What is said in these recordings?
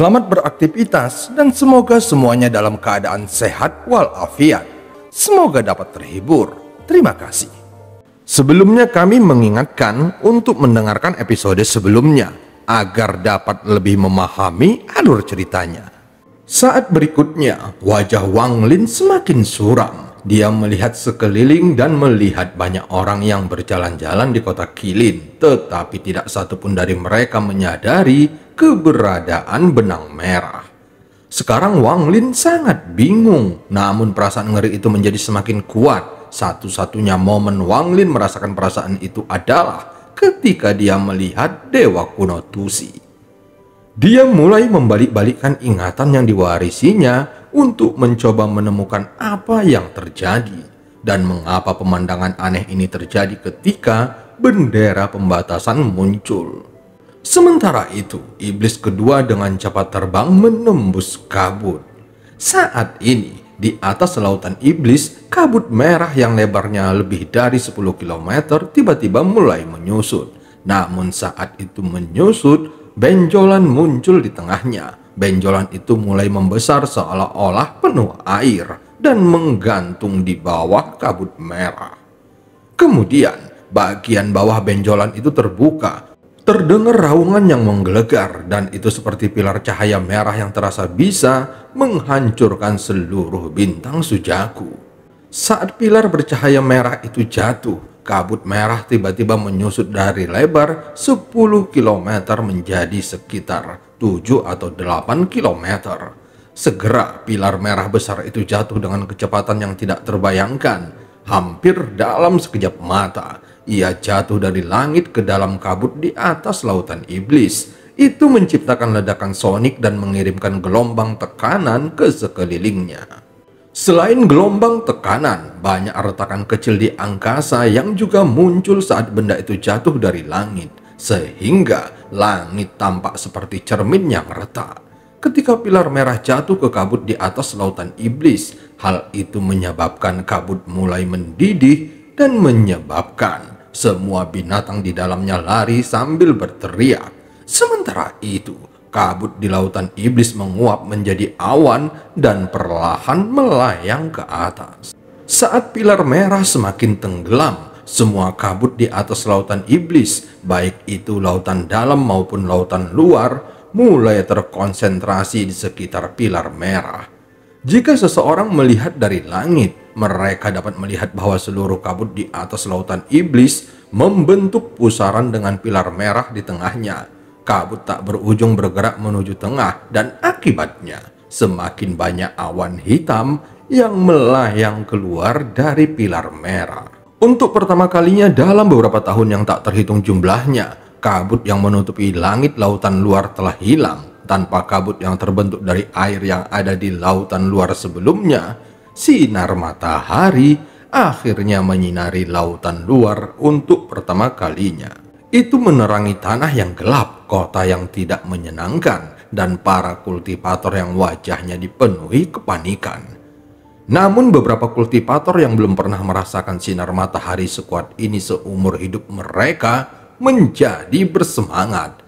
Selamat beraktivitas dan semoga semuanya dalam keadaan sehat walafiat. Semoga dapat terhibur. Terima kasih. Sebelumnya kami mengingatkan untuk mendengarkan episode sebelumnya agar dapat lebih memahami alur ceritanya. Saat berikutnya, wajah Wang Lin semakin suram. Dia melihat sekeliling dan melihat banyak orang yang berjalan-jalan di kota Qilin, tetapi tidak satupun dari mereka menyadari keberadaan benang merah. Sekarang Wang Lin sangat bingung, namun perasaan ngeri itu menjadi semakin kuat. Satu-satunya momen Wang Lin merasakan perasaan itu adalah ketika dia melihat Dewa Kuno Tusi. Dia mulai membalik-balikkan ingatan yang diwarisinya untuk mencoba menemukan apa yang terjadi dan mengapa pemandangan aneh ini terjadi ketika bendera pembatasan muncul. Sementara itu, iblis kedua dengan cepat terbang menembus kabut. Saat ini, di atas lautan iblis, kabut merah yang lebarnya lebih dari 10 km tiba-tiba mulai menyusut. Namun saat itu menyusut, benjolan muncul di tengahnya. Benjolan itu mulai membesar seolah-olah penuh air dan menggantung di bawah kabut merah. Kemudian, bagian bawah benjolan itu terbuka. Terdengar raungan yang menggelegar dan itu seperti pilar cahaya merah yang terasa bisa menghancurkan seluruh bintang sujaku. Saat pilar bercahaya merah itu jatuh, kabut merah tiba-tiba menyusut dari lebar 10 km menjadi sekitar 7 atau 8 km. Segera pilar merah besar itu jatuh dengan kecepatan yang tidak terbayangkan. Hampir dalam sekejap mata, ia jatuh dari langit ke dalam kabut di atas lautan iblis. Itu menciptakan ledakan sonik dan mengirimkan gelombang tekanan ke sekelilingnya. Selain gelombang tekanan, banyak retakan kecil di angkasa yang juga muncul saat benda itu jatuh dari langit, sehingga langit tampak seperti cermin yang retak. Ketika pilar merah jatuh ke kabut di atas lautan iblis, hal itu menyebabkan kabut mulai mendidih dan menyebabkan semua binatang di dalamnya lari sambil berteriak. Sementara itu, kabut di lautan iblis menguap menjadi awan dan perlahan melayang ke atas. Saat pilar merah semakin tenggelam, semua kabut di atas lautan iblis, baik itu lautan dalam maupun lautan luar, mulai terkonsentrasi di sekitar pilar merah. Jika seseorang melihat dari langit, mereka dapat melihat bahwa seluruh kabut di atas lautan iblis membentuk pusaran dengan pilar merah di tengahnya. Kabut tak berujung bergerak menuju tengah dan akibatnya semakin banyak awan hitam yang melayang keluar dari pilar merah. Untuk pertama kalinya dalam beberapa tahun yang tak terhitung jumlahnya, kabut yang menutupi langit lautan luar telah hilang. Tanpa kabut yang terbentuk dari air yang ada di lautan luar sebelumnya, sinar matahari akhirnya menyinari lautan luar untuk pertama kalinya. Itu menerangi tanah yang gelap, kota yang tidak menyenangkan, dan para kultivator yang wajahnya dipenuhi kepanikan. Namun beberapa kultivator yang belum pernah merasakan sinar matahari sekuat ini seumur hidup mereka menjadi bersemangat.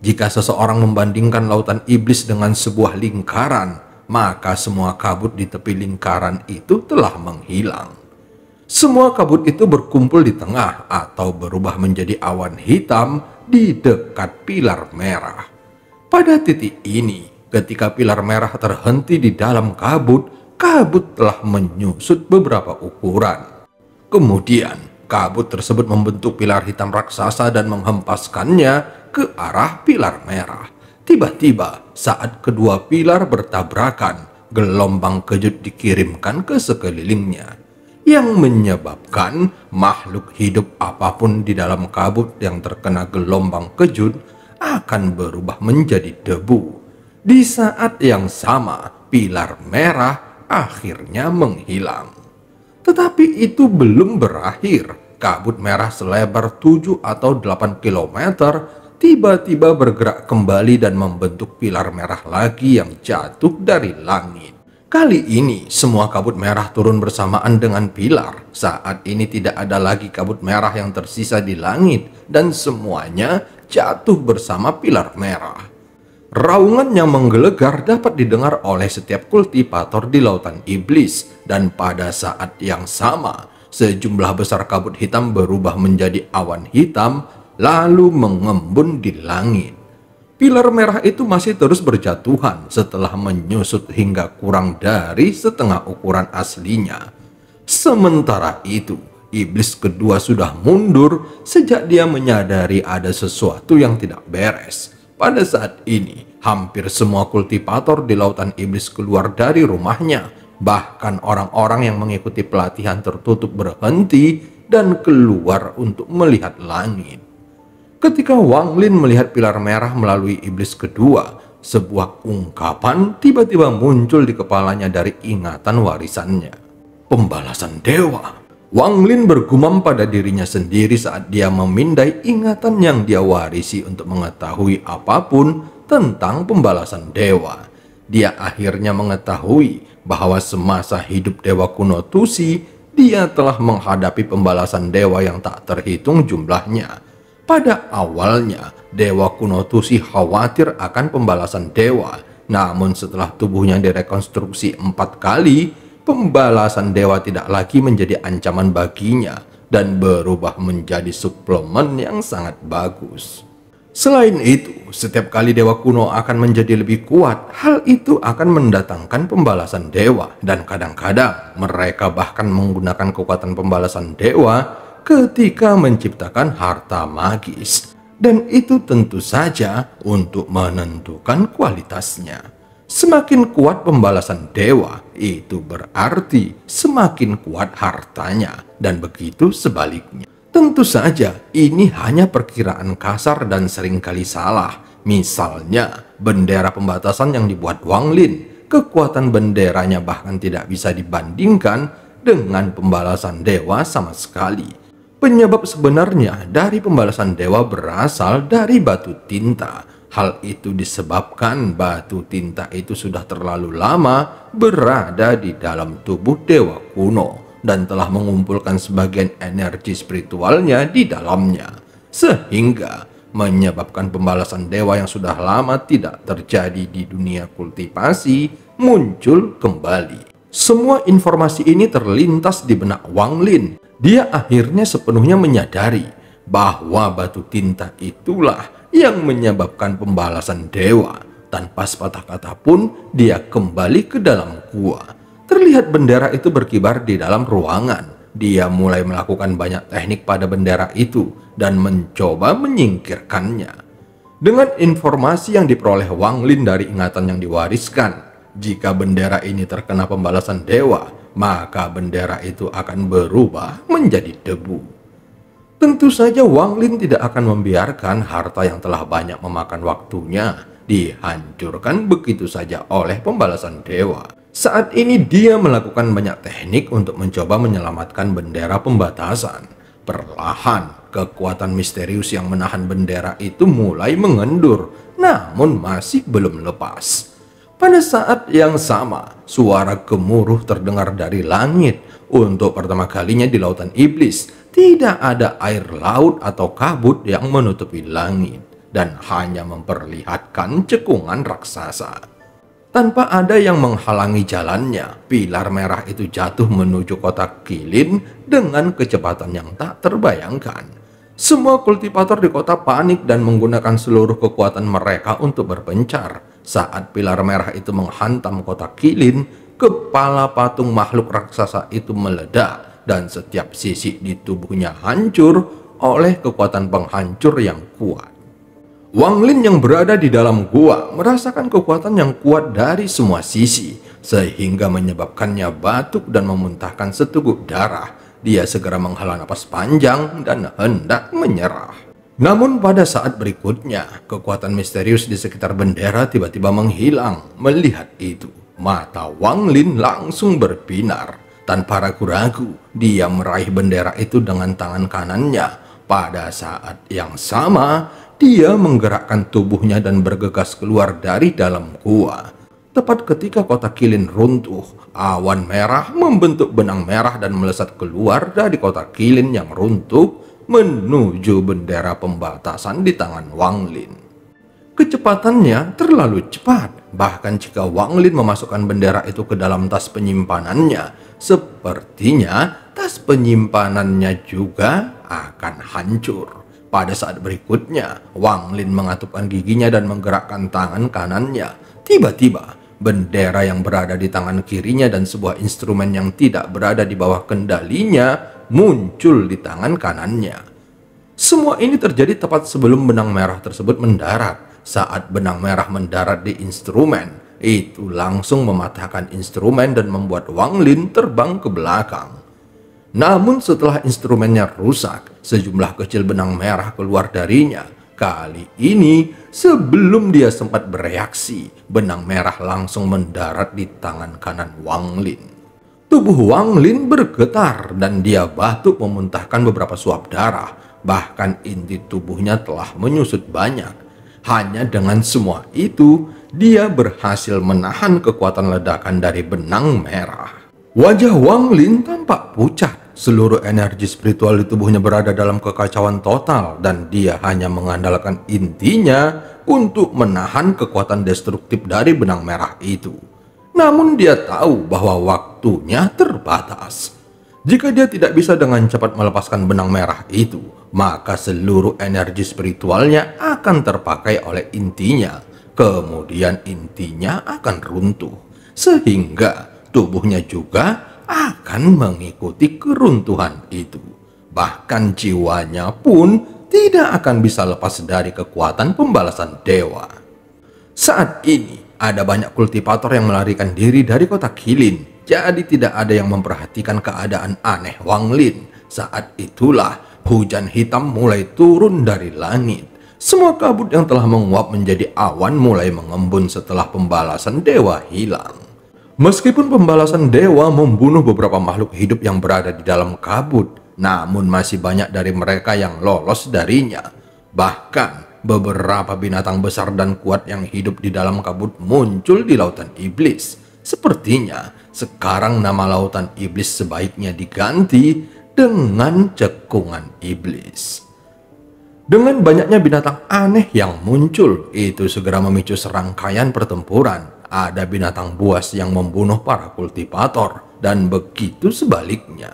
Jika seseorang membandingkan lautan iblis dengan sebuah lingkaran, maka semua kabut di tepi lingkaran itu telah menghilang. Semua kabut itu berkumpul di tengah atau berubah menjadi awan hitam di dekat pilar merah. Pada titik ini, ketika pilar merah terhenti di dalam kabut, kabut telah menyusut beberapa ukuran. Kemudian, kabut tersebut membentuk pilar hitam raksasa dan menghempaskannya ke arah pilar merah. Tiba-tiba, saat kedua pilar bertabrakan, gelombang kejut dikirimkan ke sekelilingnya, yang menyebabkan makhluk hidup apapun di dalam kabut yang terkena gelombang kejut akan berubah menjadi debu. Di saat yang sama, pilar merah akhirnya menghilang. Tetapi itu belum berakhir. Kabut merah selebar 7 atau 8 km tiba-tiba bergerak kembali dan membentuk pilar merah lagi yang jatuh dari langit. Kali ini semua kabut merah turun bersamaan dengan pilar. Saat ini tidak ada lagi kabut merah yang tersisa di langit dan semuanya jatuh bersama pilar merah. Raungan yang menggelegar dapat didengar oleh setiap kultivator di lautan iblis, dan pada saat yang sama, sejumlah besar kabut hitam berubah menjadi awan hitam, lalu mengembun di langit. Pilar merah itu masih terus berjatuhan setelah menyusut hingga kurang dari setengah ukuran aslinya. Sementara itu, iblis kedua sudah mundur sejak dia menyadari ada sesuatu yang tidak beres. Pada saat ini, hampir semua kultivator di lautan iblis keluar dari rumahnya. Bahkan orang-orang yang mengikuti pelatihan tertutup berhenti dan keluar untuk melihat langit. Ketika Wang Lin melihat pilar merah melalui iblis kedua, sebuah ungkapan tiba-tiba muncul di kepalanya dari ingatan warisannya. Pembalasan dewa. Wang Lin bergumam pada dirinya sendiri saat dia memindai ingatan yang dia warisi untuk mengetahui apapun tentang pembalasan dewa. Dia akhirnya mengetahui bahwa semasa hidup dewa kuno Tusi, dia telah menghadapi pembalasan dewa yang tak terhitung jumlahnya. Pada awalnya, dewa kuno Tusi khawatir akan pembalasan dewa. Namun setelah tubuhnya direkonstruksi 4 kali, pembalasan dewa tidak lagi menjadi ancaman baginya dan berubah menjadi suplemen yang sangat bagus. Selain itu, setiap kali dewa kuno akan menjadi lebih kuat, hal itu akan mendatangkan pembalasan dewa, dan kadang-kadang mereka bahkan menggunakan kekuatan pembalasan dewa ketika menciptakan harta magis. Dan itu tentu saja untuk menentukan kualitasnya. Semakin kuat pembalasan dewa, itu berarti semakin kuat hartanya, dan begitu sebaliknya. Tentu saja, ini hanya perkiraan kasar dan seringkali salah. Misalnya, bendera pembatasan yang dibuat Wang Lin, kekuatan benderanya bahkan tidak bisa dibandingkan dengan pembalasan dewa sama sekali. Penyebab sebenarnya dari pembalasan dewa berasal dari batu tinta. Hal itu disebabkan batu tinta itu sudah terlalu lama berada di dalam tubuh dewa kuno dan telah mengumpulkan sebagian energi spiritualnya di dalamnya, sehingga menyebabkan pembalasan dewa yang sudah lama tidak terjadi di dunia kultivasi muncul kembali. Semua informasi ini terlintas di benak Wang Lin. Dia akhirnya sepenuhnya menyadari bahwa batu tinta itulah yang menyebabkan pembalasan dewa. Tanpa sepatah kata pun, dia kembali ke dalam gua. Terlihat bendera itu berkibar di dalam ruangan. Dia mulai melakukan banyak teknik pada bendera itu dan mencoba menyingkirkannya. Dengan informasi yang diperoleh Wang Lin dari ingatan yang diwariskan, jika bendera ini terkena pembalasan dewa, maka bendera itu akan berubah menjadi debu. Tentu saja Wang Lin tidak akan membiarkan harta yang telah banyak memakan waktunya dihancurkan begitu saja oleh pembalasan dewa. Saat ini dia melakukan banyak teknik untuk mencoba menyelamatkan bendera pembatasan. Perlahan, kekuatan misterius yang menahan bendera itu mulai mengendur, namun masih belum lepas. Pada saat yang sama, suara gemuruh terdengar dari langit. Untuk pertama kalinya di lautan iblis, tidak ada air laut atau kabut yang menutupi langit dan hanya memperlihatkan cekungan raksasa. Tanpa ada yang menghalangi jalannya, pilar merah itu jatuh menuju kota Qilin dengan kecepatan yang tak terbayangkan. Semua kultivator di kota panik dan menggunakan seluruh kekuatan mereka untuk berpencar. Saat pilar merah itu menghantam kota Qilin, kepala patung makhluk raksasa itu meledak dan setiap sisi di tubuhnya hancur oleh kekuatan penghancur yang kuat. Wang Lin yang berada di dalam gua merasakan kekuatan yang kuat dari semua sisi, sehingga menyebabkannya batuk dan memuntahkan seteguk darah. Dia segera menghela napas panjang dan hendak menyerah. Namun pada saat berikutnya, kekuatan misterius di sekitar bendera tiba-tiba menghilang. Melihat itu, mata Wang Lin langsung berbinar. Tanpa ragu-ragu, dia meraih bendera itu dengan tangan kanannya. Pada saat yang sama, dia menggerakkan tubuhnya dan bergegas keluar dari dalam gua. Tepat ketika kota Qilin runtuh, awan merah membentuk benang merah dan melesat keluar dari kota Qilin yang runtuh menuju bendera pembatasan di tangan Wang Lin. Kecepatannya terlalu cepat. Bahkan jika Wang Lin memasukkan bendera itu ke dalam tas penyimpanannya, sepertinya tas penyimpanannya juga akan hancur. Pada saat berikutnya, Wang Lin mengatupkan giginya dan menggerakkan tangan kanannya. Tiba-tiba, bendera yang berada di tangan kirinya dan sebuah instrumen yang tidak berada di bawah kendalinya muncul di tangan kanannya. Semua ini terjadi tepat sebelum benang merah tersebut mendarat. Saat benang merah mendarat di instrumen, itu langsung mematahkan instrumen dan membuat Wang Lin terbang ke belakang. Namun setelah instrumennya rusak, sejumlah kecil benang merah keluar darinya. Kali ini, sebelum dia sempat bereaksi, benang merah langsung mendarat di tangan kanan Wang Lin. Tubuh Wang Lin bergetar dan dia batuk memuntahkan beberapa suap darah. Bahkan inti tubuhnya telah menyusut banyak. Hanya dengan semua itu, dia berhasil menahan kekuatan ledakan dari benang merah. Wajah Wang Lin tampak pucat. Seluruh energi spiritual di tubuhnya berada dalam kekacauan total dan dia hanya mengandalkan intinya untuk menahan kekuatan destruktif dari benang merah itu. Namun dia tahu bahwa waktunya terbatas. Jika dia tidak bisa dengan cepat melepaskan benang merah itu, maka seluruh energi spiritualnya akan terpakai oleh intinya. Kemudian intinya akan runtuh, sehingga tubuhnya juga akan mengikuti keruntuhan itu. Bahkan jiwanya pun tidak akan bisa lepas dari kekuatan pembalasan dewa. Saat ini, ada banyak kultivator yang melarikan diri dari kota Qilin. Jadi tidak ada yang memperhatikan keadaan aneh Wang Lin. Saat itulah hujan hitam mulai turun dari langit. Semua kabut yang telah menguap menjadi awan mulai mengembun setelah pembalasan dewa hilang. Meskipun pembalasan dewa membunuh beberapa makhluk hidup yang berada di dalam kabut, namun masih banyak dari mereka yang lolos darinya. Bahkan beberapa binatang besar dan kuat yang hidup di dalam kabut muncul di lautan iblis. Sepertinya sekarang nama lautan iblis sebaiknya diganti dengan cekungan iblis. Dengan banyaknya binatang aneh yang muncul, itu segera memicu serangkaian pertempuran. Ada binatang buas yang membunuh para kultivator, dan begitu sebaliknya.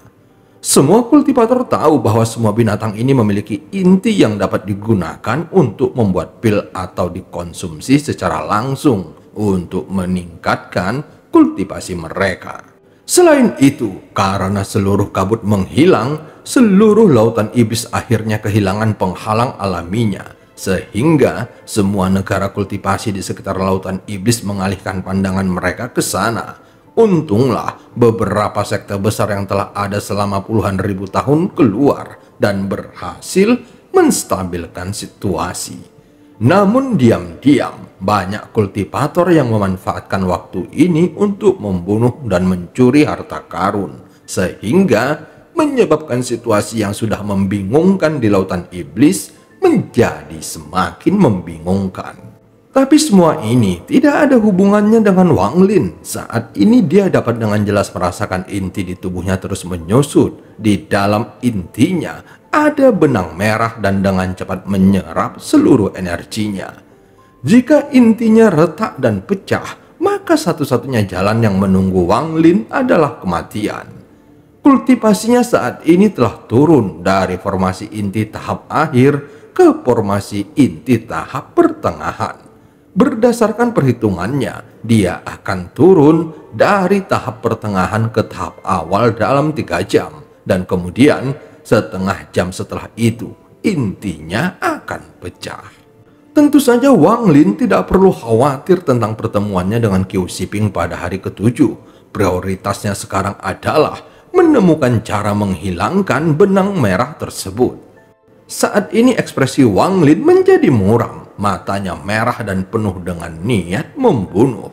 Semua kultivator tahu bahwa semua binatang ini memiliki inti yang dapat digunakan untuk membuat pil atau dikonsumsi secara langsung untuk meningkatkan kultivasi mereka. Selain itu, karena seluruh kabut menghilang, seluruh lautan iblis akhirnya kehilangan penghalang alaminya, sehingga semua negara kultivasi di sekitar lautan iblis mengalihkan pandangan mereka ke sana. Untunglah beberapa sekte besar yang telah ada selama puluhan ribu tahun keluar dan berhasil menstabilkan situasi. Namun diam-diam, banyak kultivator yang memanfaatkan waktu ini untuk membunuh dan mencuri harta karun, sehingga menyebabkan situasi yang sudah membingungkan di lautan iblis menjadi semakin membingungkan. Tapi semua ini tidak ada hubungannya dengan Wang Lin. Saat ini dia dapat dengan jelas merasakan inti di tubuhnya terus menyusut. Di dalam intinya ada benang merah dan dengan cepat menyerap seluruh energinya. Jika intinya retak dan pecah, maka satu-satunya jalan yang menunggu Wang Lin adalah kematian. Kultivasinya saat ini telah turun dari formasi inti tahap akhir ke formasi inti tahap pertengahan. Berdasarkan perhitungannya, dia akan turun dari tahap pertengahan ke tahap awal dalam 3 jam. Dan kemudian setengah jam setelah itu, intinya akan pecah. Tentu saja Wang Lin tidak perlu khawatir tentang pertemuannya dengan Qiu Shiping pada hari ke-7. Prioritasnya sekarang adalah menemukan cara menghilangkan benang merah tersebut. Saat ini ekspresi Wang Lin menjadi muram. Matanya merah dan penuh dengan niat membunuh.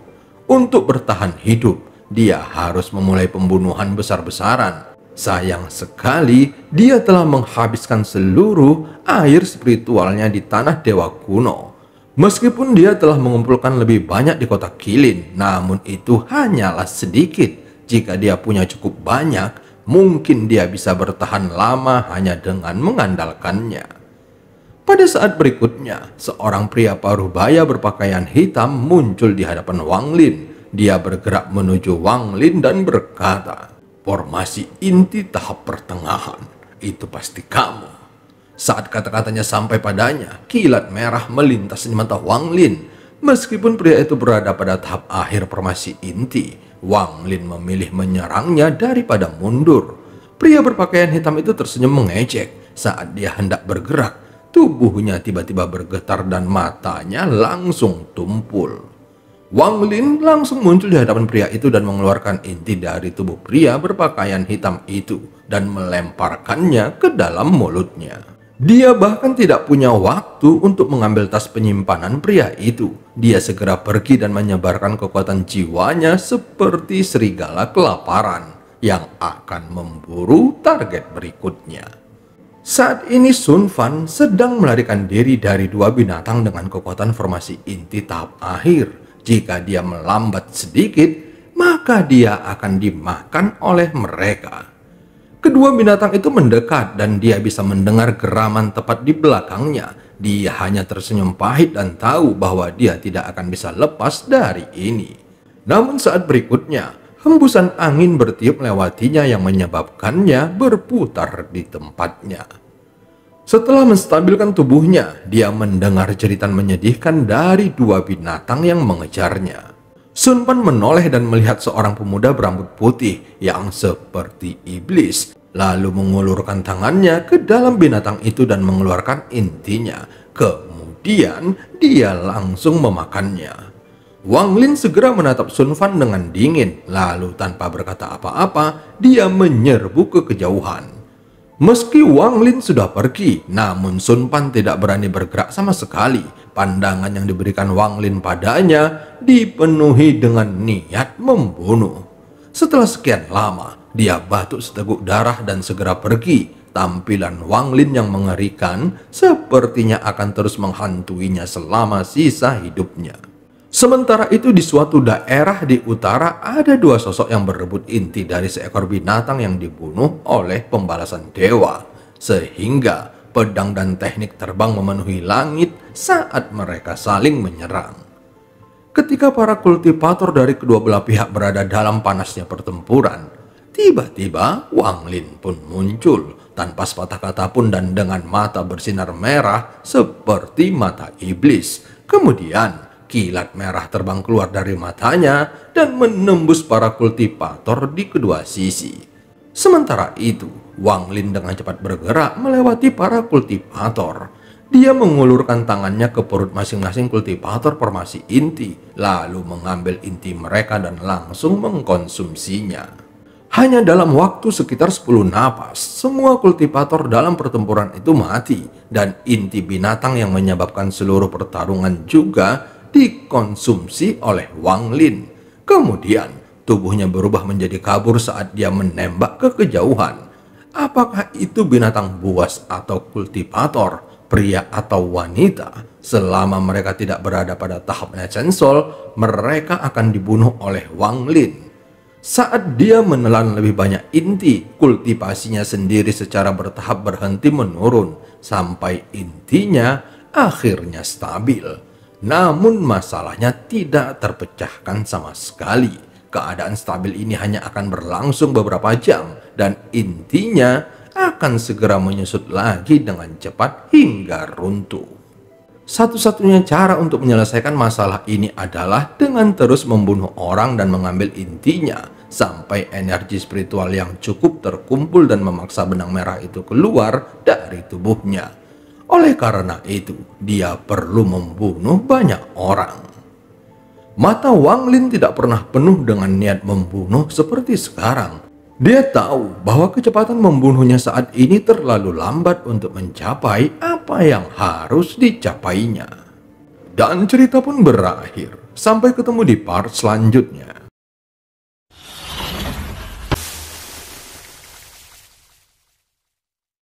Untuk bertahan hidup, dia harus memulai pembunuhan besar-besaran. Sayang sekali, dia telah menghabiskan seluruh air spiritualnya di tanah dewa kuno. Meskipun dia telah mengumpulkan lebih banyak di kota Qilin, namun itu hanyalah sedikit. Jika dia punya cukup banyak, mungkin dia bisa bertahan lama hanya dengan mengandalkannya. Pada saat berikutnya, seorang pria paruh baya berpakaian hitam muncul di hadapan Wang Lin. Dia bergerak menuju Wang Lin dan berkata, "Formasi inti tahap pertengahan, itu pasti kamu." Saat kata-katanya sampai padanya, kilat merah melintas di mata Wang Lin. Meskipun pria itu berada pada tahap akhir formasi inti, Wang Lin memilih menyerangnya daripada mundur. Pria berpakaian hitam itu tersenyum mengejek. Saat dia hendak bergerak, tubuhnya tiba-tiba bergetar dan matanya langsung tumpul. Wang Lin langsung muncul di hadapan pria itu dan mengeluarkan inti dari tubuh pria berpakaian hitam itu dan melemparkannya ke dalam mulutnya. Dia bahkan tidak punya waktu untuk mengambil tas penyimpanan pria itu. Dia segera pergi dan menyebarkan kekuatan jiwanya seperti serigala kelaparan yang akan memburu target berikutnya. Saat ini Sun Fan sedang melarikan diri dari dua binatang dengan kekuatan formasi inti tahap akhir. Jika dia melambat sedikit, maka dia akan dimakan oleh mereka. Kedua binatang itu mendekat dan dia bisa mendengar geraman tepat di belakangnya. Dia hanya tersenyum pahit dan tahu bahwa dia tidak akan bisa lepas dari ini. Namun saat berikutnya, hembusan angin bertiup melewatinya yang menyebabkannya berputar di tempatnya. Setelah menstabilkan tubuhnya, dia mendengar jeritan menyedihkan dari dua binatang yang mengejarnya. Sun Fan menoleh dan melihat seorang pemuda berambut putih yang seperti iblis, lalu mengulurkan tangannya ke dalam binatang itu dan mengeluarkan intinya. Kemudian dia langsung memakannya. Wang Lin segera menatap Sun Fan dengan dingin, lalu tanpa berkata apa-apa, dia menyerbu ke kejauhan. Meski Wang Lin sudah pergi, namun Sun Fan tidak berani bergerak sama sekali. Pandangan yang diberikan Wang Lin padanya dipenuhi dengan niat membunuh. Setelah sekian lama, dia batuk seteguk darah dan segera pergi. Tampilan Wang Lin yang mengerikan sepertinya akan terus menghantuinya selama sisa hidupnya. Sementara itu di suatu daerah di utara ada dua sosok yang berebut inti dari seekor binatang yang dibunuh oleh pembalasan dewa. Sehingga pedang dan teknik terbang memenuhi langit saat mereka saling menyerang. Ketika para kultivator dari kedua belah pihak berada dalam panasnya pertempuran, tiba-tiba Wang Lin pun muncul tanpa sepatah kata pun dan dengan mata bersinar merah seperti mata iblis. Kemudian kilat merah terbang keluar dari matanya dan menembus para kultivator di kedua sisi. Sementara itu, Wang Lin dengan cepat bergerak melewati para kultivator. Dia mengulurkan tangannya ke perut masing-masing kultivator formasi inti, lalu mengambil inti mereka dan langsung mengkonsumsinya. Hanya dalam waktu sekitar 10 napas, semua kultivator dalam pertempuran itu mati, dan inti binatang yang menyebabkan seluruh pertarungan juga dikonsumsi oleh Wang Lin. Kemudian tubuhnya berubah menjadi kabur saat dia menembak ke kejauhan. Apakah itu binatang buas atau kultivator, pria atau wanita? Selama mereka tidak berada pada tahap Nesensol, mereka akan dibunuh oleh Wang Lin. Saat dia menelan lebih banyak inti, kultivasinya sendiri secara bertahap berhenti menurun sampai intinya akhirnya stabil. Namun masalahnya tidak terpecahkan sama sekali. Keadaan stabil ini hanya akan berlangsung beberapa jam dan intinya akan segera menyusut lagi dengan cepat hingga runtuh. Satu-satunya cara untuk menyelesaikan masalah ini adalah dengan terus membunuh orang dan mengambil intinya sampai energi spiritual yang cukup terkumpul dan memaksa benang merah itu keluar dari tubuhnya. Oleh karena itu, dia perlu membunuh banyak orang. Mata Wang Lin tidak pernah penuh dengan niat membunuh seperti sekarang. Dia tahu bahwa kecepatan membunuhnya saat ini terlalu lambat untuk mencapai apa yang harus dicapainya. Dan cerita pun berakhir. Sampai ketemu di part selanjutnya.